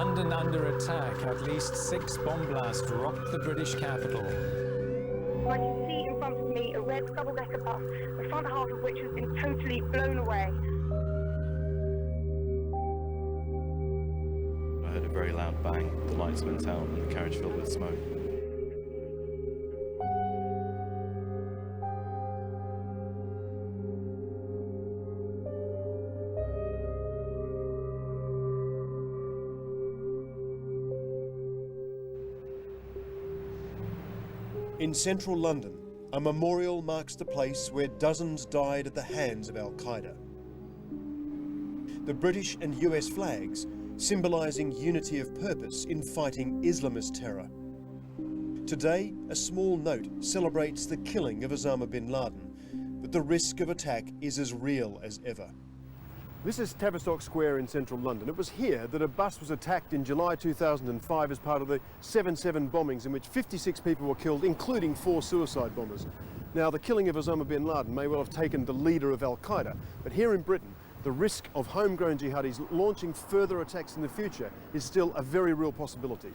London under attack. At least 6 bomb blasts rocked the British capital. I can see in front of me a red double-decker bus, the front half of which has been totally blown away. I heard a very loud bang, the lights went out and the carriage filled with smoke. In central London, a memorial marks the place where dozens died at the hands of Al-Qaeda. The British and US flags symbolising unity of purpose in fighting Islamist terror. Today, a small note celebrates the killing of Osama bin Laden, but the risk of attack is as real as ever. This is Tavistock Square in central London. It was here that a bus was attacked in July 2005 as part of the 7/7 bombings in which 56 people were killed, including 4 suicide bombers. Now, the killing of Osama bin Laden may well have taken the leader of Al-Qaeda, but here in Britain, the risk of homegrown jihadis launching further attacks in the future is still a very real possibility.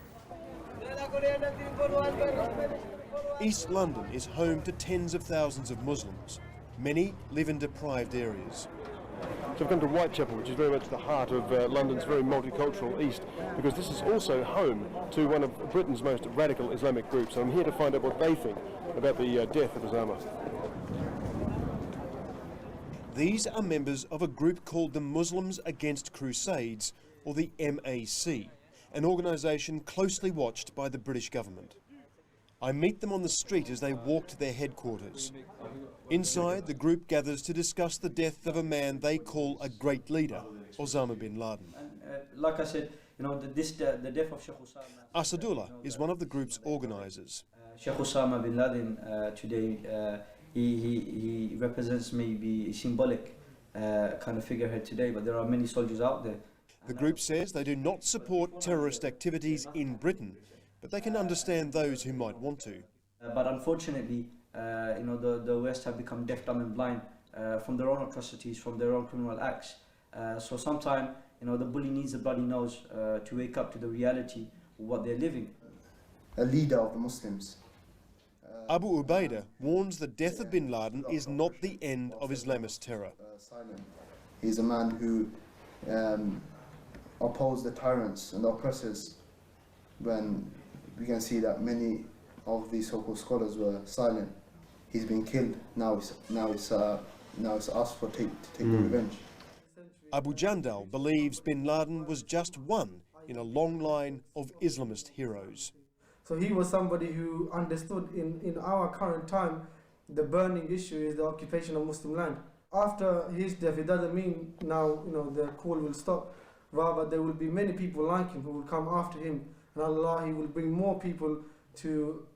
East London is home to tens of thousands of Muslims. Many live in deprived areas. So I've come to Whitechapel, which is very much the heart of London's very multicultural east, because this is also home to one of Britain's most radical Islamic groups. I'm here to find out what they think about the death of Osama. These are members of a group called the Muslims Against Crusades, or the MAC, an organisation closely watched by the British government. I meet them on the street as they walk to their headquarters. Inside, the group gathers to discuss the death of a man they call a great leader, Osama bin Laden. Like I said, the death of Sheikh Osama. Asadullah is one of the group's organisers. Sheikh Osama bin Laden today, he represents maybe a symbolic kind of figurehead today, but there are many soldiers out there. The group says they do not support terrorist activities in Britain, but they can understand those who might want to. But unfortunately, the West have become deaf, dumb and blind from their own atrocities, from their own criminal acts. So sometimes, the bully needs a bloody nose to wake up to the reality of what they're living. A leader of the Muslims. Abu Ubaidah warns the death of bin Laden is not the end of Islamist terror. He's a man who opposed the tyrants and the oppressors, when we can see that many of these so-called scholars were silent. He's been killed. Now it's us to take the revenge. Abu Jandal believes bin Laden was just one in a long line of Islamist heroes. So he was somebody who understood in our current time the burning issue is the occupation of Muslim land. After his death, it doesn't mean now the call will stop. Rather, there will be many people like him who will come after him, and Allah, He will bring more people to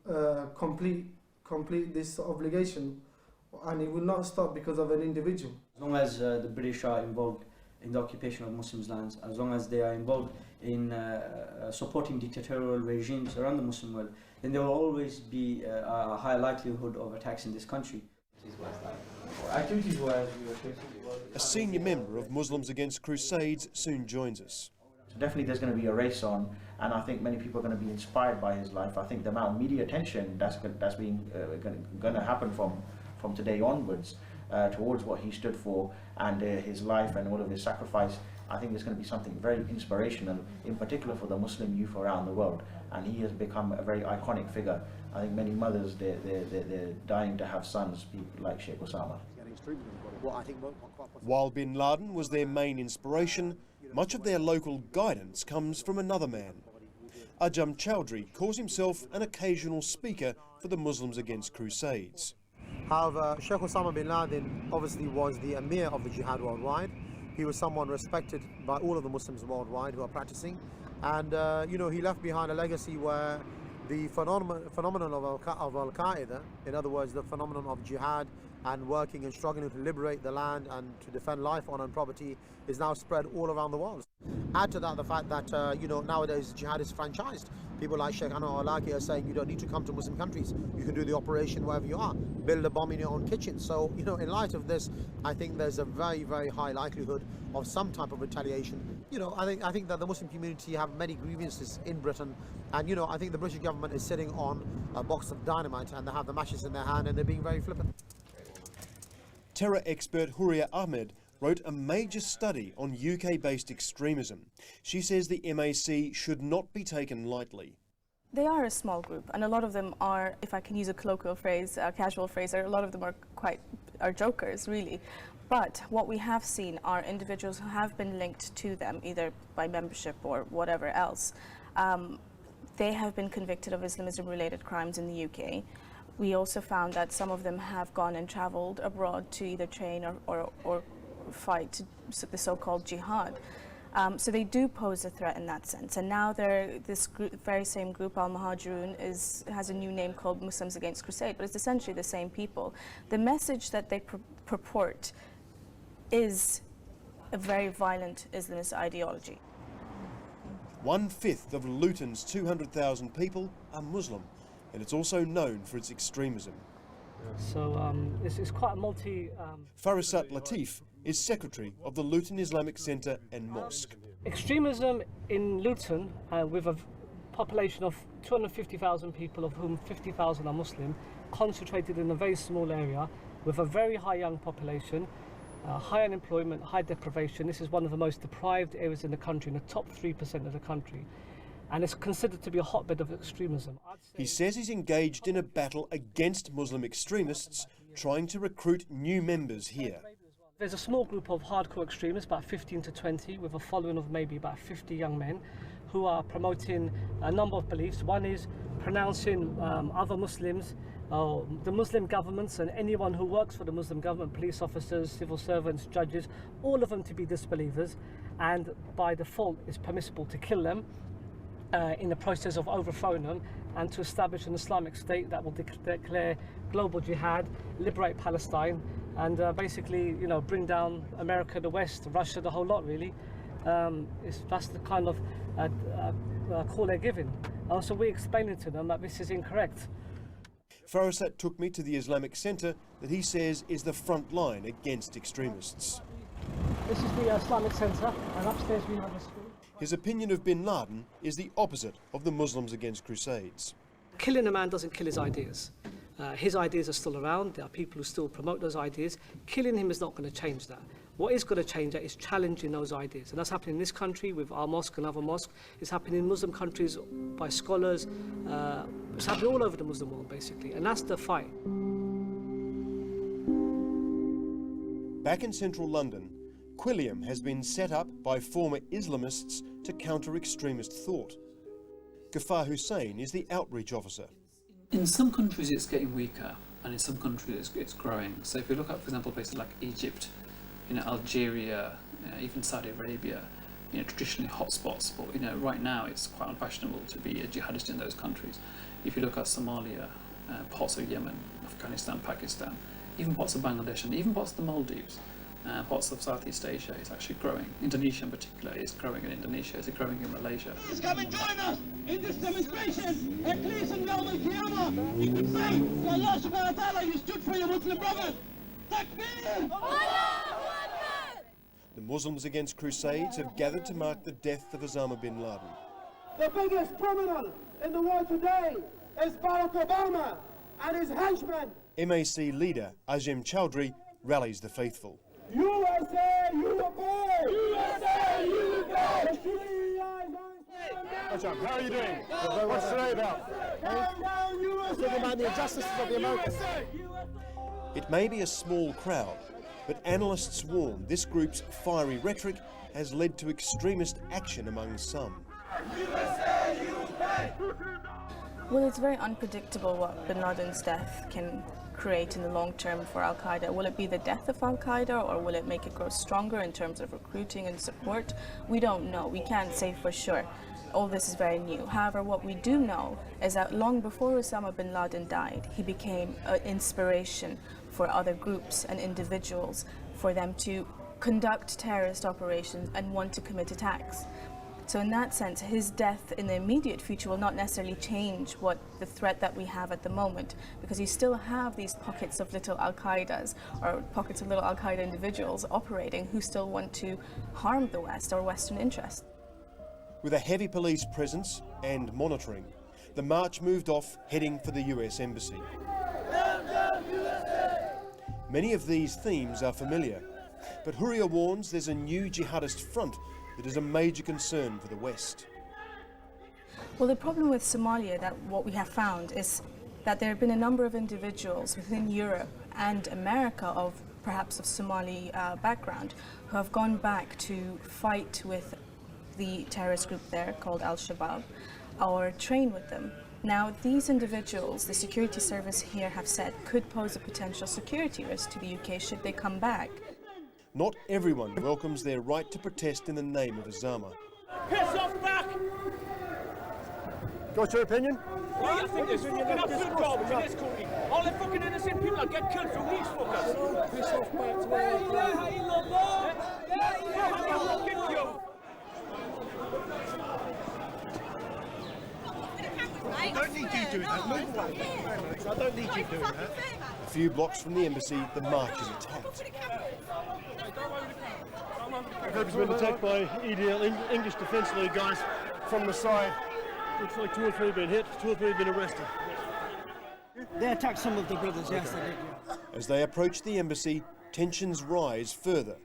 complete this obligation, and it will not stop because of an individual. As long as the British are involved in the occupation of Muslims' lands, as long as they are involved in supporting dictatorial regimes around the Muslim world, then there will always be a high likelihood of attacks in this country. A senior member of Muslims Against Crusades soon joins us. So definitely there's going to be a race on, and I think many people are going to be inspired by his life. I think the amount of media attention that's going to happen from today onwards towards what he stood for and his life and all of his sacrifice, I think it's going to be something very inspirational, in particular for the Muslim youth around the world. And he has become a very iconic figure. I think many mothers, they're dying to have sons like Sheikh Osama. While bin Laden was their main inspiration, much of their local guidance comes from another man. Ajam Chowdhury calls himself an occasional speaker for the Muslims Against Crusades. However, Sheikh Osama bin Laden obviously was the emir of the jihad worldwide. He was someone respected by all of the Muslims worldwide who are practicing. And, he left behind a legacy where the phenomenon of Al-Qaeda, in other words, the phenomenon of jihad and working and struggling to liberate the land and to defend life, honor and property, is now spread all around the world. Add to that the fact that, nowadays jihad is franchised. people like Sheikh Anwar al-Awlaki are saying you don't need to come to Muslim countries. You can do the operation wherever you are. Build a bomb in your own kitchen. So, you know, in light of this, I think there's a very, very high likelihood of some type of retaliation. You know, I think that the Muslim community have many grievances in Britain, and, you know, I think the British government is sitting on a box of dynamite and they have the matches in their hand and they're being very flippant. Terror expert Huria Ahmed wrote a major study on UK-based extremism. She says the MAC should not be taken lightly. They are a small group, and a lot of them are, if I can use a colloquial phrase, a casual phrase, a lot of them are jokers, really. But what we have seen are individuals who have been linked to them, either by membership or whatever else. They have been convicted of Islamism-related crimes in the UK. We also found that some of them have gone and travelled abroad to either train or fight the so-called jihad. So they do pose a threat in that sense. And now this very same group, Al-Muhajirun, has a new name called Muslims Against Crusade, but it's essentially the same people. The message that they purport is a very violent Islamist ideology. 1/5 of Luton's 200,000 people are Muslim, and it's also known for its extremism. So it's quite a multi... Farasat Latif is secretary of the Luton Islamic Centre and Mosque. Extremism in Luton, with a population of 250,000 people, of whom 50,000 are Muslim, concentrated in a very small area, with a very high young population, high unemployment, high deprivation. This is one of the most deprived areas in the country, in the top 3% of the country. And it's considered to be a hotbed of extremism. He says he's engaged in a battle against Muslim extremists, trying to recruit new members here. There's a small group of hardcore extremists, about 15 to 20, with a following of maybe about 50 young men, who are promoting a number of beliefs. One is pronouncing other Muslims, the Muslim governments and anyone who works for the Muslim government, police officers, civil servants, judges, all of them to be disbelievers, and by default it's permissible to kill them in the process of overthrowing them, and to establish an Islamic state that will declare global jihad, liberate Palestine, and basically, you know, bring down America, the West, Russia, the whole lot, really. That's the kind of call they're giving. So we're explaining to them that this is incorrect. Farasat took me to the Islamic Centre that he says is the front line against extremists. This is the Islamic Centre, and upstairs we have a school. His opinion of bin Laden is the opposite of the Muslims Against Crusades. Killing a man doesn't kill his ideas. His ideas are still around. There are people who still promote those ideas. Killing him is not going to change that. What is going to change that is challenging those ideas. And that's happening in this country with our mosque and other mosques. It's happening in Muslim countries by scholars. It's happening all over the Muslim world, basically. And that's the fight. Back in central London, Quilliam has been set up by former Islamists to counter extremist thought. Ghaffar Hussain is the outreach officer. In some countries it's getting weaker, and in some countries it's growing. So if you look at, for example, places like Egypt, Algeria, even Saudi Arabia, traditionally hotspots, but right now it's quite unfashionable to be a jihadist in those countries. If you look at Somalia, parts of Yemen, Afghanistan, Pakistan, even parts of Bangladesh, and even parts of the Maldives, parts of Southeast Asia, it's actually growing. Indonesia in particular is growing in Indonesia, it's growing in Malaysia. Please come and join us in this demonstration. At least in Yawm al-Qiyamah, we could say to Allah subhanahu wa ta'ala, you stood for your Muslim brothers. Takbir! The Muslims Against Crusades have gathered to mark the death of Osama bin Laden. The biggest criminal in the world today is Barack Obama and his henchmen. MAC leader Azim Chowdhury rallies the faithful. USA, you obey! USA, you obey! What's up? How are you doing? What's today about? Talking about the injustices of the Americans. It may be a small crowd, but analysts warn this group's fiery rhetoric has led to extremist action among some. Well, it's very unpredictable what bin Laden's death can create in the long term for Al-Qaeda. Will it be the death of Al-Qaeda, or will it make it grow stronger in terms of recruiting and support? We don't know. We can't say for sure. All this is very new. However, what we do know is that long before Osama bin Laden died, he became an inspiration for other groups and individuals for them to conduct terrorist operations and want to commit attacks. So in that sense, his death in the immediate future will not necessarily change what the threat that we have at the moment, because you still have these pockets of little Al-Qaedas or pockets of little Al-Qaeda individuals operating who still want to harm the West or Western interests. With a heavy police presence and monitoring, the march moved off, heading for the US Embassy. Many of these themes are familiar, but Huria warns there's a new jihadist front that is a major concern for the West. Well, the problem with Somalia, that what we have found is that there have been a number of individuals within Europe and America of perhaps of Somali background who have gone back to fight with the terrorist group there called Al-Shabaab or train with them. Now, these individuals, the security service here have said, could pose a potential security risk to the UK should they come back. Not everyone welcomes their right to protest in the name of Osama. Piss off back! What's your opinion? I think there's fucking absolute garbage in this country. All the fucking innocent people that get killed from these fuckers. Piss off back to where I don't need you doing that. Move away. I don't need you doing that. A few blocks from the embassy, the march is attacked. The group's been attacked by EDL, English Defence League guys from the side. Looks like 2 or 3 have been hit, 2 or 3 have been arrested. They attacked some of the brothers, yes, they did. Yeah. As they approach the embassy, tensions rise further.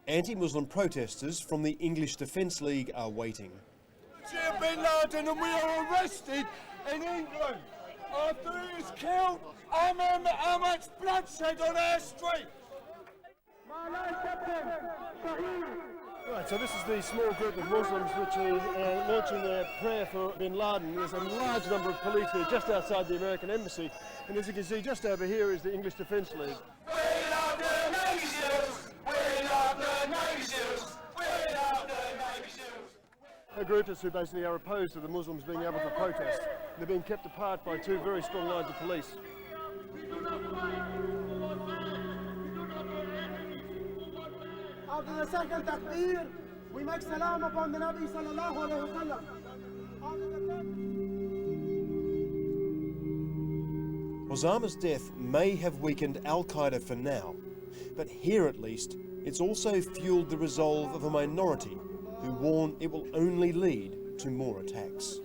Anti-Muslim protesters from the English Defence League are waiting. Bin Laden and we are arrested in England after he was killed. I remember how much bloodshed on our street. Right, so this is the small group of Muslims which are launching their prayer for Bin Laden. There's a large number of police here just outside the American embassy, and as you can see just over here is the English Defence League. We love the Navy SEALs! We love the Navy SEALs! We love the Navy SEALs! A group who basically are opposed to the Muslims being able to protest. They're being kept apart by 2 very strong lines of police. After the second takbir, we make salam upon the Nabi sallallahu alayhi wa sallam. Osama's death may have weakened Al-Qaeda for now, but here at least, it's also fueled the resolve of a minority who warn it will only lead to more attacks.